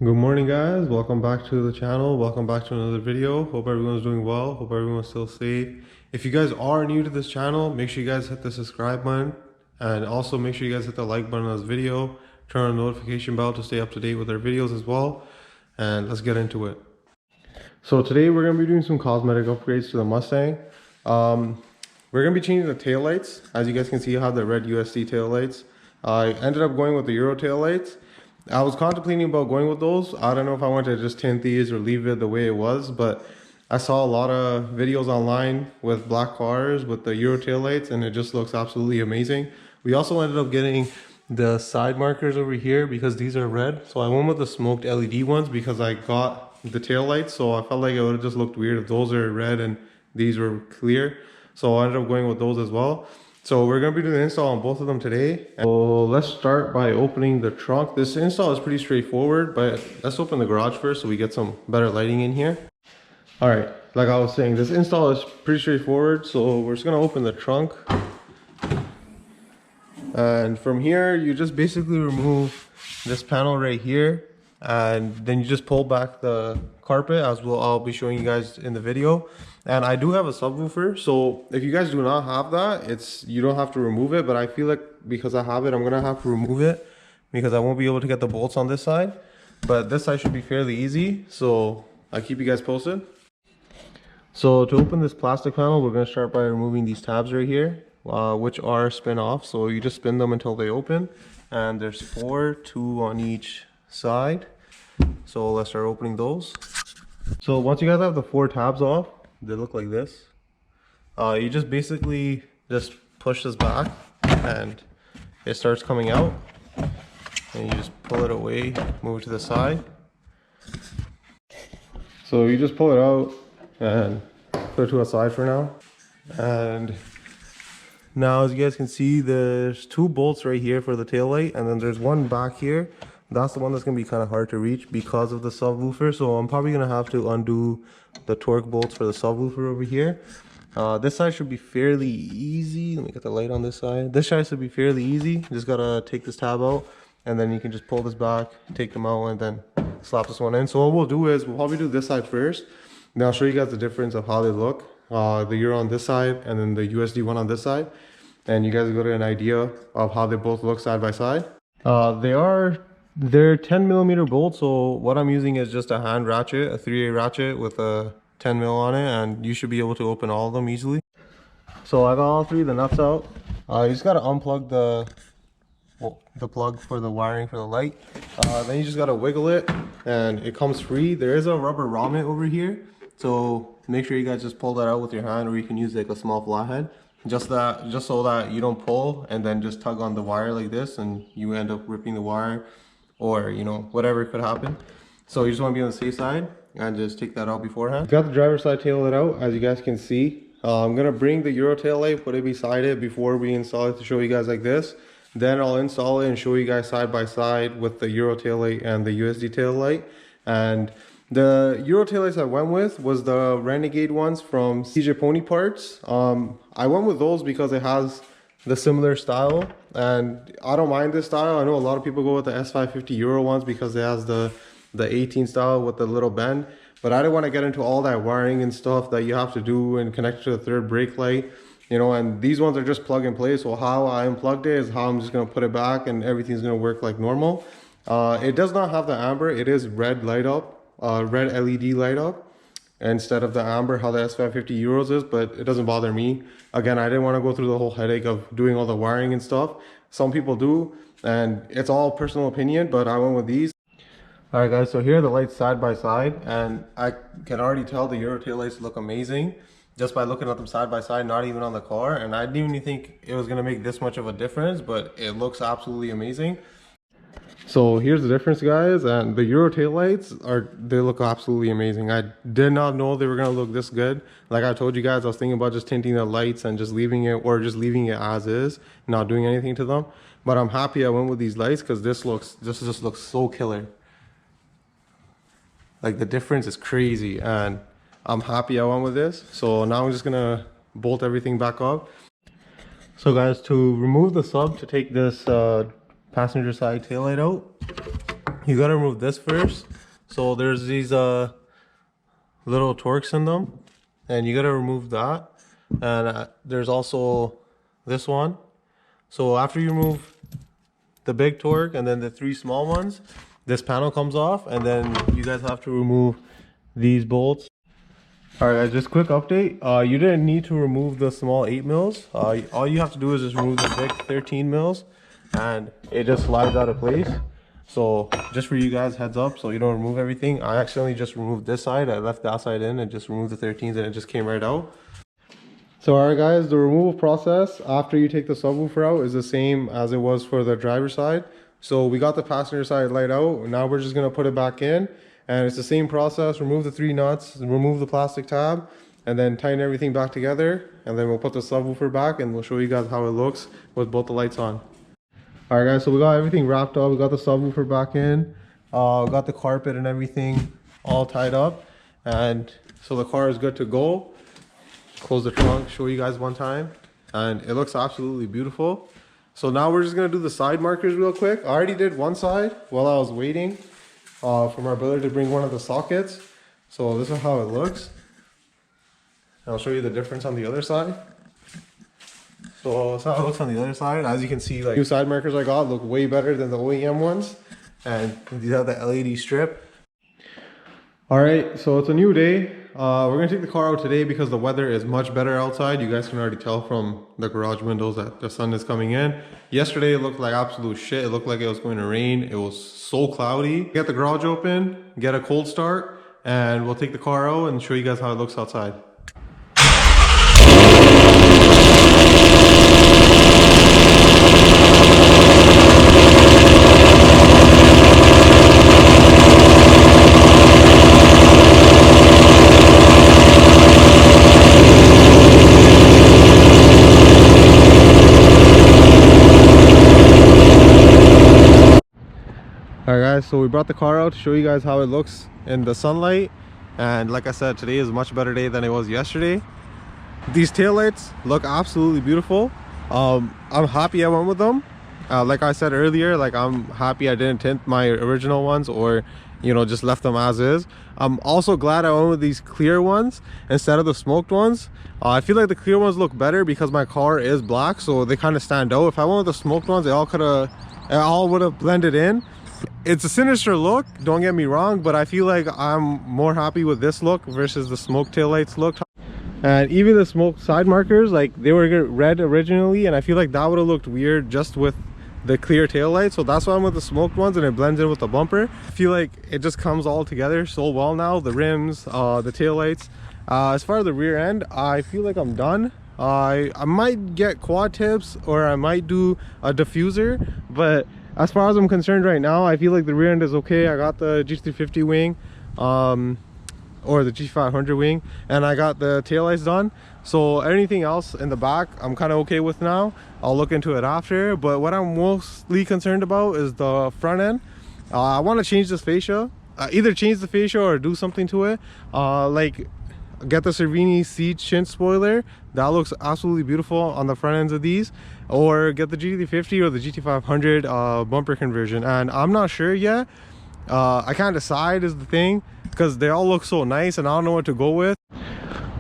Good morning guys, welcome back to the channel, welcome back to another video. Hope everyone's doing well, hope everyone's still safe. If you guys are new to this channel, make sure you guys hit the subscribe button and also make sure you guys hit the like button on this video. Turn on the notification bell to stay up to date with our videos as well, and let's get into it. So today we're going to be doing some cosmetic upgrades to the Mustang. We're going to be changing the tail lights. As you guys can see, I have the red USD tail lights. I ended up going with the Euro tail lights. I was contemplating about going with those. I don't know if I want to just tint these or leave it the way it was, but I saw a lot of videos online with black cars with the Euro taillights, and it just looks absolutely amazing. We also ended up getting the side markers over here because these are red. So I went with the smoked LED ones because I got the taillights, so I felt like it would have just looked weird if those are red and these were clear. So I ended up going with those as well. So we're going to be doing the install on both of them today. So let's start by opening the trunk. This install is pretty straightforward, but let's open the garage first so we get some better lighting in here. All right, like I was saying, this install is pretty straightforward. So we're just going to open the trunk. And from here, you just basically remove this panel right here. And then you just pull back the carpet, as I'll be showing you guys in the video. And I do have a subwoofer, so if you guys do not have that, you don't have to remove it, but I feel like because I have it, I'm gonna have to remove it because I won't be able to get the bolts on this side. But this side should be fairly easy, so I'll keep you guys posted. So to open this plastic panel, we're gonna start by removing these tabs right here, which are spin off. So you just spin them until they open, and there's 4, 2 on each side. So let's start opening those. So once you guys have the 4 tabs off, they look like this. You just basically just push this back and it starts coming out, and you just pull it away, move it to the side. So you just pull it out and put it to a side for now. And now, as you guys can see, there's 2 bolts right here for the tail light, and then there's one back here. That's the one that's going to be kind of hard to reach because of the subwoofer. So I'm probably going to have to undo the torque bolts for the subwoofer over here. This side should be fairly easy. Let me get the light on this side. This side should be fairly easy. You just got to take this tab out, and then you can just pull this back, take them out, and then slap this one in. So what we'll do is we'll probably do this side first. Then I'll show you guys the difference of how they look. The Euro on this side and then the USD one on this side. And you guys will get an idea of how they both look side by side. They're 10mm bolts, so what I'm using is just a hand ratchet, a 3A ratchet with a 10mm on it, and you should be able to open all of them easily. So I got all 3 of the nuts out. You just gotta unplug the plug for the wiring for the light. Then you just gotta wiggle it, and it comes free. There is a rubber grommet over here, so make sure you guys just pull that out with your hand, or you can use like a small flathead. Just so that you don't pull and then just tug on the wire like this, and you end up ripping the wire, or whatever could happen. So you just want to be on the safe side and just take that out beforehand. Got the driver's side tail light out, as you guys can see. I'm gonna bring the Euro tail light, put it beside it before we install it to show you guys like this. Then I'll install it and show you guys side by side with the Euro tail light and the USD tail light. And the Euro tail lights I went with was the Renegade ones from CJ Pony Parts. I went with those because it has the similar style, and I don't mind this style. I know a lot of people go with the S550 Euro ones because it has the 18 style with the little bend, but I didn't want to get into all that wiring and stuff that you have to do and connect to the third brake light, and these ones are just plug and play. So how I unplugged it is how I'm just going to put it back, and everything's going to work like normal. It does not have the amber. It is red light up, red LED light up, instead of the amber how the S550 Euros is, but it doesn't bother me. Again, I didn't want to go through the whole headache of doing all the wiring and stuff. Some people do, and it's all personal opinion, but I went with these. All right guys, so here are the lights side by side, and I can already tell the Euro tail lights look amazing just by looking at them side by side, not even on the car. And I didn't even think it was going to make this much of a difference, but it looks absolutely amazing. So here's the difference, guys, and the Euro taillights they look absolutely amazing. I did not know they were gonna look this good. Like I told you guys, I was thinking about just tinting the lights and just leaving it, or just leaving it as is, not doing anything to them. But I'm happy I went with these lights because this just looks so killer. Like the difference is crazy, and I'm happy I went with this. So now I'm just gonna bolt everything back up. So guys, to remove the sub to take this passenger side taillight out, you gotta remove this first. So there's these little Torx in them, and you gotta remove that. And there's also this one. So after you remove the big Torque and then the 3 small ones, this panel comes off, and then you guys have to remove these bolts. All right, just quick update. You didn't need to remove the small 8 mils. All you have to do is just remove the big 13 mils, and it just slides out of place. So just for you guys, heads up, so you don't remove everything. I accidentally just removed this side. I left that side in and just removed the 13s, and it just came right out. So all right guys, the removal process after you take the subwoofer out is the same as it was for the driver's side. So we got the passenger side light out. Now we're just gonna put it back in, and it's the same process. Remove the 3 nuts, remove the plastic tab, and then tighten everything back together. And then we'll put the subwoofer back, and we'll show you guys how it looks with both the lights on. All right guys, so we got everything wrapped up. We got the subwoofer back in, got the carpet and everything all tied up, and so the car is good to go. Close the trunk, show you guys one time, and it looks absolutely beautiful. So now we're just gonna do the side markers real quick. I already did one side while I was waiting for my brother to bring one of the sockets. So this is how it looks. I'll show you the difference on the other side. So that's how it looks on the other side. As you can see, like, new side markers I got look way better than the OEM ones, and these have the LED strip. All right, so it's a new day. We're gonna take the car out today because the weather is much better outside. You guys can already tell from the garage windows that the sun is coming in. Yesterday it looked like absolute shit. It looked like it was going to rain. It was so cloudy. Get the garage open, get a cold start, and we'll take the car out and show you guys how it looks outside. All right guys, so we brought the car out to show you guys how it looks in the sunlight, and like I said, today is a much better day than it was yesterday. These taillights look absolutely beautiful. I'm happy I went with them. Like I said earlier, like, I'm happy I didn't tint my original ones, or just left them as is. I'm also glad I went with these clear ones instead of the smoked ones. I feel like the clear ones look better because my car is black, so they kind of stand out. If I went with the smoked ones, it all would have blended in. It's a sinister look, don't get me wrong, but I feel like I'm more happy with this look versus the smoke taillights look. And even the smoke side markers, like, they were red originally, and I feel like that would have looked weird just with the clear taillights. So that's why I'm with the smoked ones, and it blends in with the bumper. I feel like it just comes all together so well now. The rims, the taillights. As far as the rear end, I feel like I'm done. I might get quad tips, or I might do a diffuser, but as far as I'm concerned right now, I feel like the rear end is okay. I got the G350 wing, or the G500 wing, and I got the taillights done. So anything else in the back, I'm kind of okay with now. I'll look into it after. But what I'm mostly concerned about is the front end. I want to change this fascia. Either change the fascia or do something to it. Like, get the Cervini seat shin spoiler. That looks absolutely beautiful on the front ends of these. Or get the GT50 or the GT500 bumper conversion. And I'm not sure yet. I can't decide is the thing, because they all look so nice and I don't know what to go with.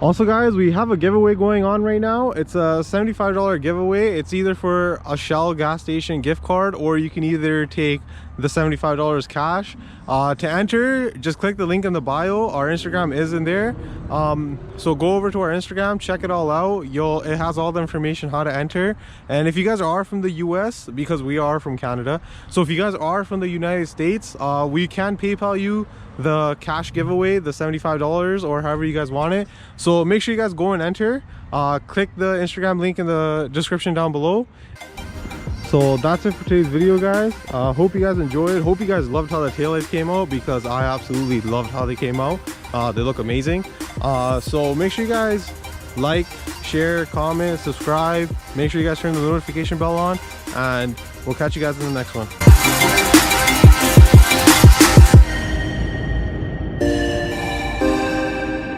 Also guys, we have a giveaway going on right now. It's a $75 giveaway. It's either for a Shell gas station gift card, or you can either take the $75 cash. To enter, just click the link in the bio. Our Instagram is in there. So go over to our Instagram, check it all out. It has all the information how to enter. And if you guys are from the US, because we are from Canada, so if you guys are from the United States, we can PayPal you the cash giveaway, the $75, or however you guys want it. So make sure you guys go and enter. Click the Instagram link in the description down below. So that's it for today's video, guys. Hope you guys enjoyed. Hope you guys loved how the taillights came out, because I absolutely loved how they came out. They look amazing. So make sure you guys like, share, comment, subscribe. Make sure you guys turn the notification bell on, and we'll catch you guys in the next one.